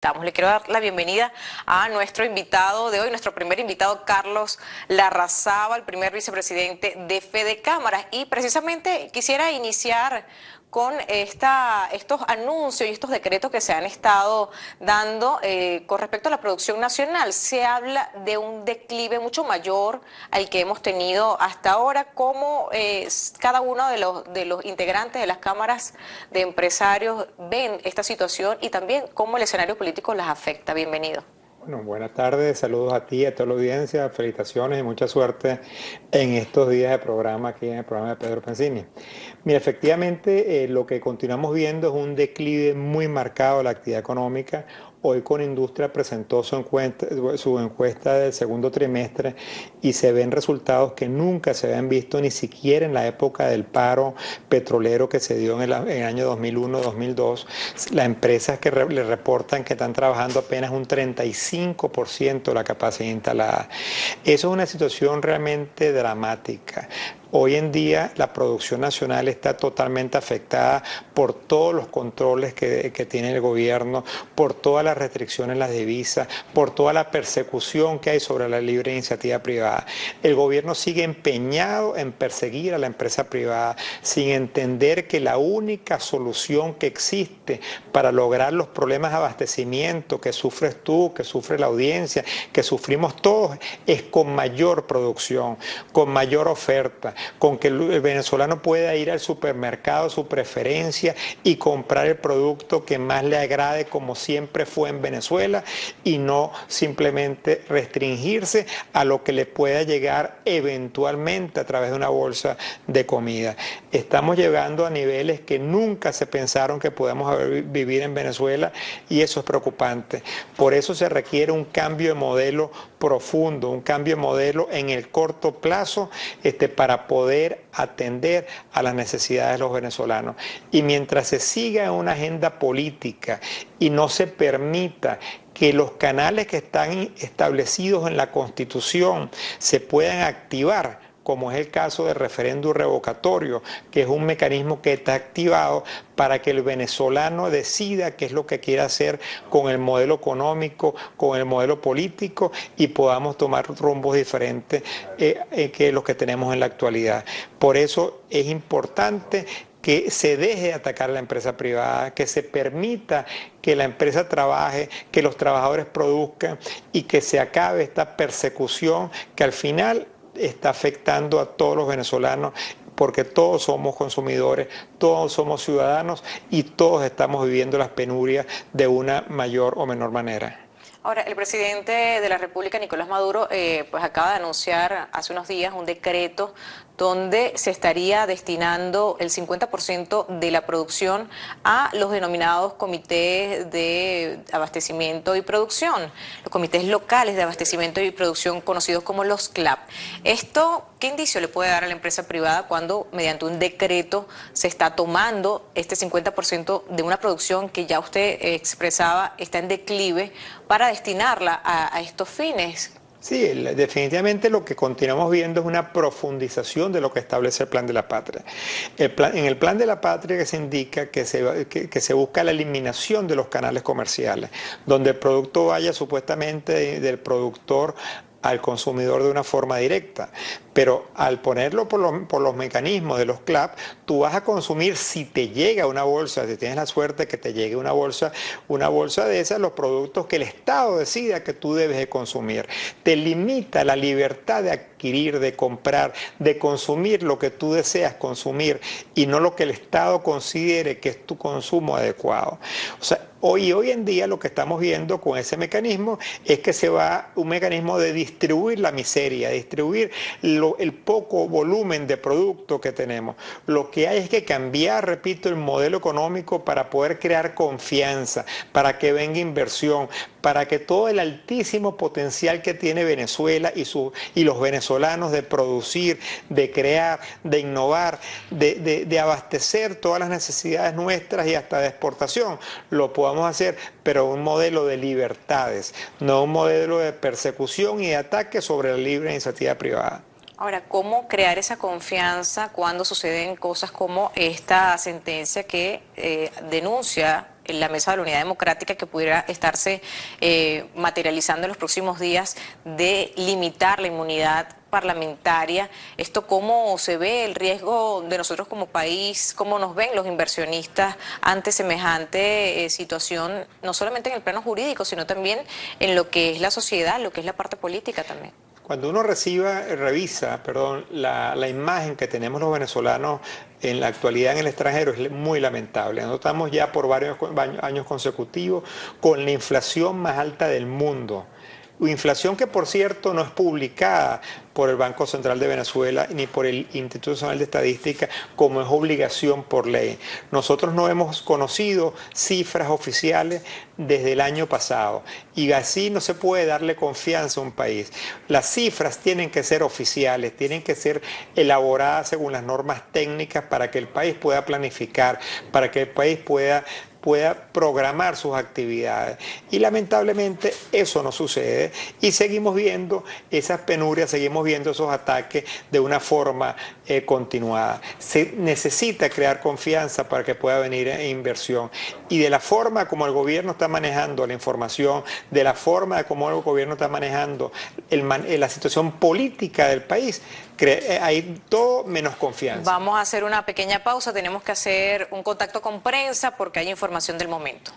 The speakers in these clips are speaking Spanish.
Le quiero dar la bienvenida a nuestro invitado de hoy, nuestro primer invitado, Carlos Larrazábal, primer vicepresidente de Fede Cámaras. Y precisamente quisiera iniciar con estos anuncios y estos decretos que se han estado dando con respecto a la producción nacional. Se habla de un declive mucho mayor al que hemos tenido hasta ahora. ¿Cómo cada uno de los integrantes de las cámaras de empresarios ven esta situación y también cómo el escenario político las afecta? Bienvenido. Bueno, buenas tardes, saludos a ti, a toda la audiencia, felicitaciones y mucha suerte en estos días de programa aquí en el programa de Pedro Pensini. Mira, efectivamente lo que continuamos viendo es un declive muy marcado de la actividad económica. Hoy Conindustria presentó su encuesta del segundo trimestre y se ven resultados que nunca se habían visto ni siquiera en la época del paro petrolero que se dio en el año 2001-2002. Las empresas que le reportan que están trabajando apenas un 35% de la capacidad instalada. Eso es una situación realmente dramática. Hoy en día la producción nacional está totalmente afectada por todos los controles que tiene el gobierno, por todas las restricciones en las divisas, por toda la persecución que hay sobre la libre iniciativa privada. El gobierno sigue empeñado en perseguir a la empresa privada sin entender que la única solución que existe para lograr los problemas de abastecimiento que sufres tú, que sufre la audiencia, que sufrimos todos, es con mayor producción, con mayor oferta, con que el venezolano pueda ir al supermercado, su preferencia, y comprar el producto que más le agrade, como siempre fue en Venezuela, y no simplemente restringirse a lo que le pueda llegar eventualmente a través de una bolsa de comida. Estamos llegando a niveles que nunca se pensaron que podamos vivir en Venezuela, y eso es preocupante. Por eso se requiere un cambio de modelo profundo, un cambio de modelo en el corto plazo para poder atender a las necesidades de los venezolanos. Y mientras se siga en una agenda política y no se permita que los canales que están establecidos en la Constitución se puedan activar, como es el caso del referéndum revocatorio, que es un mecanismo que está activado para que el venezolano decida qué es lo que quiere hacer con el modelo económico, con el modelo político, y podamos tomar rumbos diferentes que los que tenemos en la actualidad. Por eso es importante que se deje de atacar a la empresa privada, que se permita que la empresa trabaje, que los trabajadores produzcan y que se acabe esta persecución que al final está afectando a todos los venezolanos, porque todos somos consumidores, todos somos ciudadanos y todos estamos viviendo las penurias de una mayor o menor manera. Ahora, el presidente de la República, Nicolás Maduro, pues acaba de anunciar hace unos días un decreto donde se estaría destinando el 50% de la producción a los denominados comités de abastecimiento y producción, los comités locales de abastecimiento y producción conocidos como los CLAP. ¿Esto qué indicio le puede dar a la empresa privada cuando mediante un decreto se está tomando este 50% de una producción que ya usted expresaba está en declive para destinarla a estos fines? Sí, definitivamente lo que continuamos viendo es una profundización de lo que establece el Plan de la Patria. En el Plan de la Patria que se indica que se busca la eliminación de los canales comerciales, donde el producto vaya supuestamente del productor al consumidor de una forma directa. Pero al ponerlo por los mecanismos de los CLAP, tú vas a consumir, si te llega una bolsa, si tienes la suerte que te llegue una bolsa de esas, los productos que el Estado decida que tú debes de consumir. Te limita la libertad de adquirir, de comprar, de consumir lo que tú deseas consumir y no lo que el Estado considere que es tu consumo adecuado. O sea, hoy en día lo que estamos viendo con ese mecanismo es que se va un mecanismo de distribuir la miseria, distribuir el poco volumen de producto que tenemos. Lo que hay es que cambiar, repito, el modelo económico para poder crear confianza, para que venga inversión, para que todo el altísimo potencial que tiene Venezuela y los venezolanos de producir, de crear, de innovar, de abastecer todas las necesidades nuestras y hasta de exportación, lo podamos hacer, pero un modelo de libertades, no un modelo de persecución y de ataque sobre la libre iniciativa privada. Ahora, ¿cómo crear esa confianza cuando suceden cosas como esta sentencia que denuncia la Mesa de la Unidad Democrática que pudiera estarse materializando en los próximos días de limitar la inmunidad parlamentaria. ¿Esto cómo se ve el riesgo de nosotros como país? ¿Cómo nos ven los inversionistas ante semejante situación, no solamente en el plano jurídico, sino también en lo que es la sociedad, lo que es la parte política también? Cuando uno revisa, la imagen que tenemos los venezolanos en la actualidad en el extranjero es muy lamentable. Nosotros estamos ya por varios años consecutivos con la inflación más alta del mundo. Inflación que, por cierto, no es publicada por el Banco Central de Venezuela ni por el Instituto Nacional de Estadística como es obligación por ley. Nosotros no hemos conocido cifras oficiales desde el año pasado y así no se puede darle confianza a un país. Las cifras tienen que ser oficiales, tienen que ser elaboradas según las normas técnicas para que el país pueda planificar, para que el país pueda programar sus actividades. Y lamentablemente eso no sucede y seguimos viendo esas penurias, seguimos viendo esos ataques de una forma continuada. Se necesita crear confianza para que pueda venir inversión y de la forma como el gobierno está manejando la información, de la forma como el gobierno está manejando la situación política del país, hay todo menos confianza. Vamos a hacer una pequeña pausa, tenemos que hacer un contacto con prensa porque hay información del momento.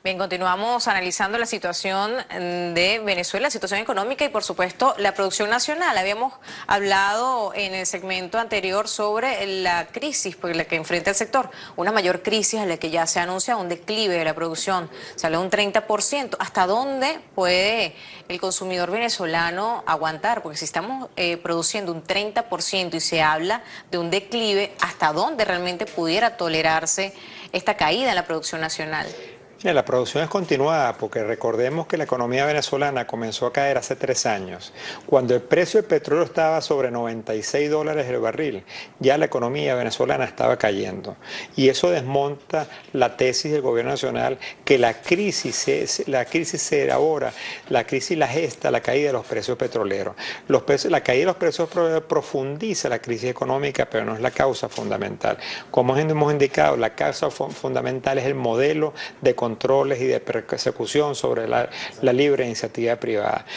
Bien, continuamos analizando la situación de Venezuela, la situación económica y por supuesto la producción nacional. Habíamos hablado en el segmento anterior sobre la crisis por la que enfrenta el sector, una mayor crisis a la que ya se anuncia un declive de la producción, se habla de un 30%. ¿Hasta dónde puede el consumidor venezolano aguantar? Porque si estamos produciendo un 30% y se habla de un declive, ¿hasta dónde realmente pudiera tolerarse esta caída en la producción nacional? Mira, la producción es continuada porque recordemos que la economía venezolana comenzó a caer hace 3 años. Cuando el precio del petróleo estaba sobre $96 el barril, ya la economía venezolana estaba cayendo. Y eso desmonta la tesis del gobierno nacional que la crisis se elabora, la crisis la gesta, la caída de los precios petroleros. La caída de los precios profundiza la crisis económica, pero no es la causa fundamental. Como hemos indicado, la causa fundamental es el modelo de controles y de persecución sobre la libre iniciativa privada.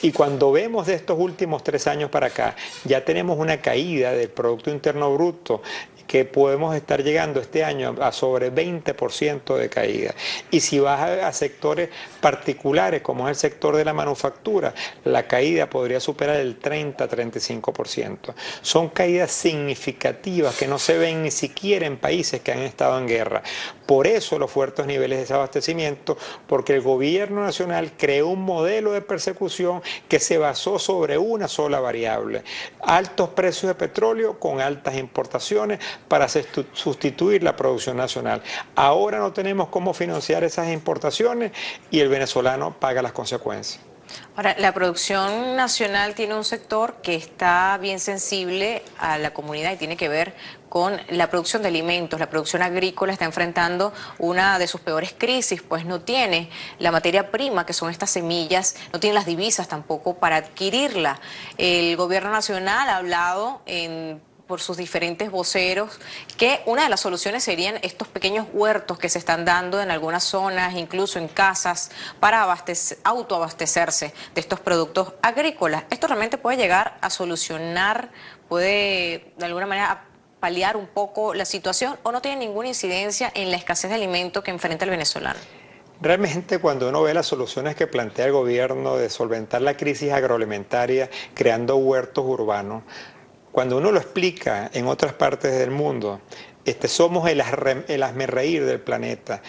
Y cuando vemos de estos últimos 3 años para acá, ya tenemos una caída del Producto Interno Bruto que podemos estar llegando este año a sobre 20% de caída. Y si vas a sectores particulares, como es el sector de la manufactura, la caída podría superar el 30-35%. Son caídas significativas que no se ven ni siquiera en países que han estado en guerra. Por eso los fuertes niveles de desabastecimiento, porque el gobierno nacional creó un modelo de persecución que se basó sobre una sola variable: altos precios de petróleo con altas importaciones para sustituir la producción nacional. Ahora no tenemos cómo financiar esas importaciones y el venezolano paga las consecuencias. Ahora, la producción nacional tiene un sector que está bien sensible a la comunidad y tiene que ver con la producción de alimentos. La producción agrícola está enfrentando una de sus peores crisis, pues no tiene la materia prima, que son estas semillas, no tiene las divisas tampoco para adquirirla. El gobierno nacional ha hablado por sus diferentes voceros, que una de las soluciones serían estos pequeños huertos que se están dando en algunas zonas, incluso en casas, para autoabastecerse de estos productos agrícolas. ¿Esto realmente puede llegar a solucionar, puede de alguna manera paliar un poco la situación o no tiene ninguna incidencia en la escasez de alimentos que enfrenta el venezolano? Realmente cuando uno ve las soluciones que plantea el gobierno de solventar la crisis agroalimentaria creando huertos urbanos, cuando uno lo explica en otras partes del mundo, somos el hazmerreír del planeta.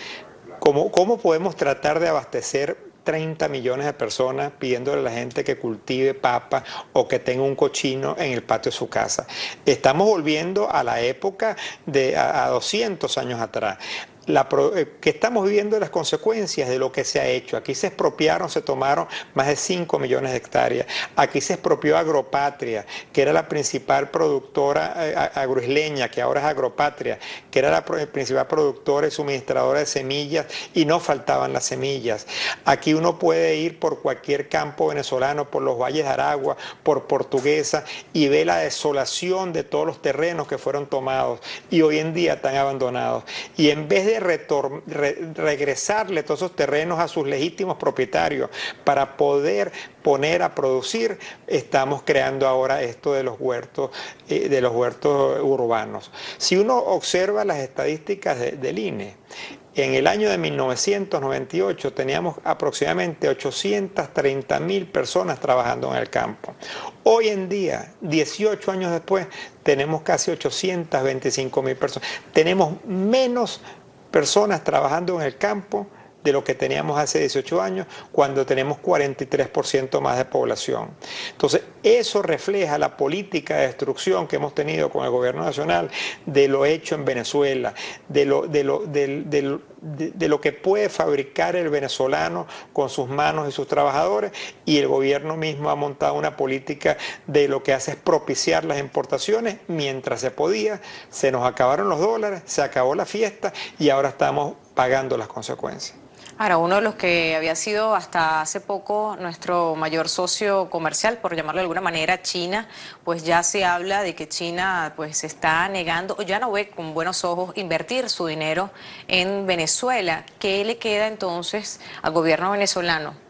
¿Cómo podemos tratar de abastecer 30 millones de personas pidiéndole a la gente que cultive papa o que tenga un cochino en el patio de su casa? Estamos volviendo a la época a 200 años atrás. que estamos viviendo las consecuencias de lo que se ha hecho. Aquí se expropiaron, se tomaron más de 5 millones de hectáreas. Aquí se expropió Agropatria, que era la principal productora agroisleña, que ahora es Agropatria, que era la principal productora y suministradora de semillas, y no faltaban las semillas. Aquí uno puede ir por cualquier campo venezolano, por los valles de Aragua, por Portuguesa, y ve la desolación de todos los terrenos que fueron tomados y hoy en día están abandonados. Y en vez de regresarle todos esos terrenos a sus legítimos propietarios para poder poner a producir, estamos creando ahora esto de los huertos urbanos. Si uno observa las estadísticas del INE, en el año de 1998 teníamos aproximadamente 830.000 personas trabajando en el campo. Hoy en día, 18 años después, tenemos casi 825.000 personas. Tenemos menos personas trabajando en el campo de lo que teníamos hace 18 años, cuando tenemos 43% más de población. Entonces, eso refleja la política de destrucción que hemos tenido con el gobierno nacional, de lo hecho en Venezuela, de lo que puede fabricar el venezolano con sus manos y sus trabajadores, y el gobierno mismo ha montado una política de lo que hace es propiciar las importaciones mientras se podía. Se nos acabaron los dólares, se acabó la fiesta y ahora estamos pagando las consecuencias. Ahora, uno de los que había sido hasta hace poco nuestro mayor socio comercial, por llamarlo de alguna manera, China, pues ya se habla de que China pues se está negando, o ya no ve con buenos ojos invertir su dinero en Venezuela. ¿Qué le queda entonces al gobierno venezolano?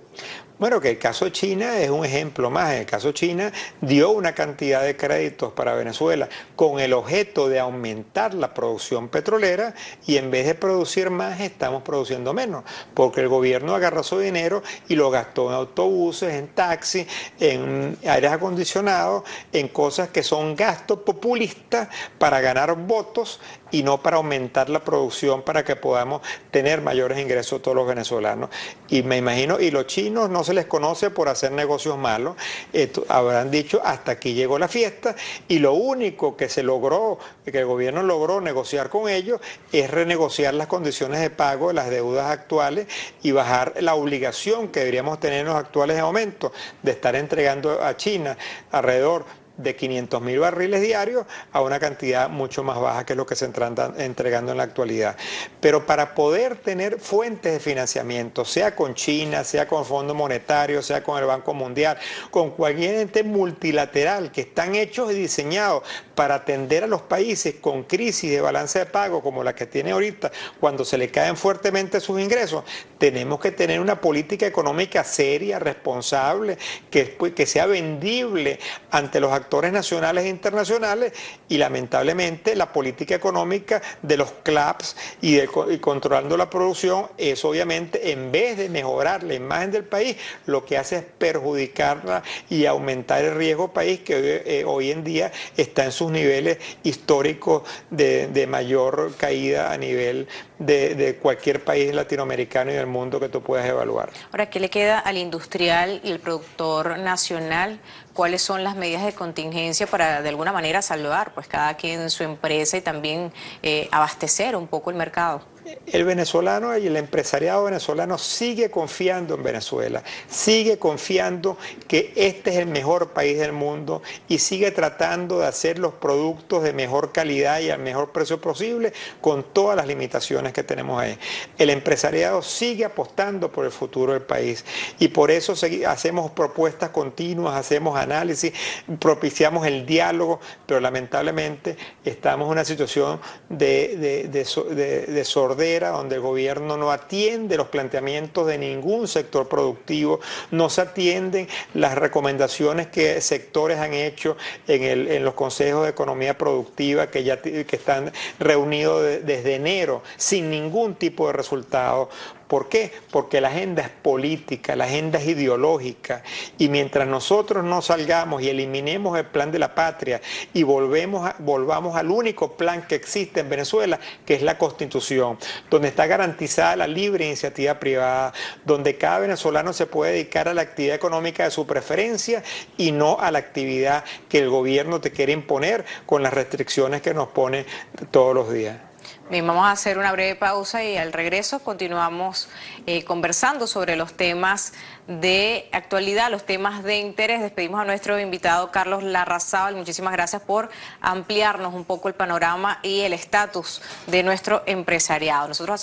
Bueno, que el caso China es un ejemplo más. En el caso China dio una cantidad de créditos para Venezuela con el objeto de aumentar la producción petrolera, y en vez de producir más estamos produciendo menos, porque el gobierno agarró su dinero y lo gastó en autobuses, en taxis, en aires acondicionados, en cosas que son gastos populistas para ganar votos y no para aumentar la producción para que podamos tener mayores ingresos todos los venezolanos. Y me imagino, y los chinos no se les conoce por hacer negocios malos, habrán dicho hasta aquí llegó la fiesta, y lo único que se logró, que el gobierno logró negociar con ellos, es renegociar las condiciones de pago de las deudas actuales y bajar la obligación que deberíamos tener en los actuales aumentos de estar entregando a China alrededor de 500.000 barriles diarios a una cantidad mucho más baja que lo que se están entregando en la actualidad. Pero para poder tener fuentes de financiamiento, sea con China, sea con el Fondo Monetario, sea con el Banco Mundial, con cualquier ente multilateral que están hechos y diseñados para atender a los países con crisis de balance de pago como la que tiene ahorita, cuando se le caen fuertemente sus ingresos, tenemos que tener una política económica seria, responsable, que sea vendible ante los actores nacionales e internacionales, y lamentablemente la política económica de los CLAPS y controlando la producción es obviamente, en vez de mejorar la imagen del país, lo que hace es perjudicarla y aumentar el riesgo país, que hoy en día está en sus niveles históricos de mayor caída a nivel de cualquier país latinoamericano y del mundo que tú puedas evaluar. Ahora, ¿qué le queda al industrial y el productor nacional? ¿Cuáles son las medidas de contingencia para de alguna manera salvar pues cada quien su empresa y también abastecer un poco el mercado? El venezolano y el empresariado venezolano sigue confiando en Venezuela, sigue confiando que este es el mejor país del mundo, y sigue tratando de hacer los productos de mejor calidad y al mejor precio posible, con todas las limitaciones que tenemos ahí. El empresariado sigue apostando por el futuro del país, y por eso hacemos propuestas continuas, hacemos análisis, propiciamos el diálogo, pero lamentablemente estamos en una situación de sordera, donde el gobierno no atiende los planteamientos de ningún sector productivo, no se atienden las recomendaciones que sectores han hecho en los consejos de economía productiva que están reunidos desde enero sin ningún tipo de resultado. ¿Por qué? Porque la agenda es política, la agenda es ideológica, y mientras nosotros no salgamos y eliminemos el plan de la patria y volvamos al único plan que existe en Venezuela, que es la Constitución, donde está garantizada la libre iniciativa privada, donde cada venezolano se puede dedicar a la actividad económica de su preferencia y no a la actividad que el gobierno te quiere imponer con las restricciones que nos pone todos los días. Bien, vamos a hacer una breve pausa y al regreso continuamos conversando sobre los temas de actualidad, los temas de interés. Despedimos a nuestro invitado Carlos Larrazábal. Muchísimas gracias por ampliarnos un poco el panorama y el estatus de nuestro empresariado. Nosotros hacemos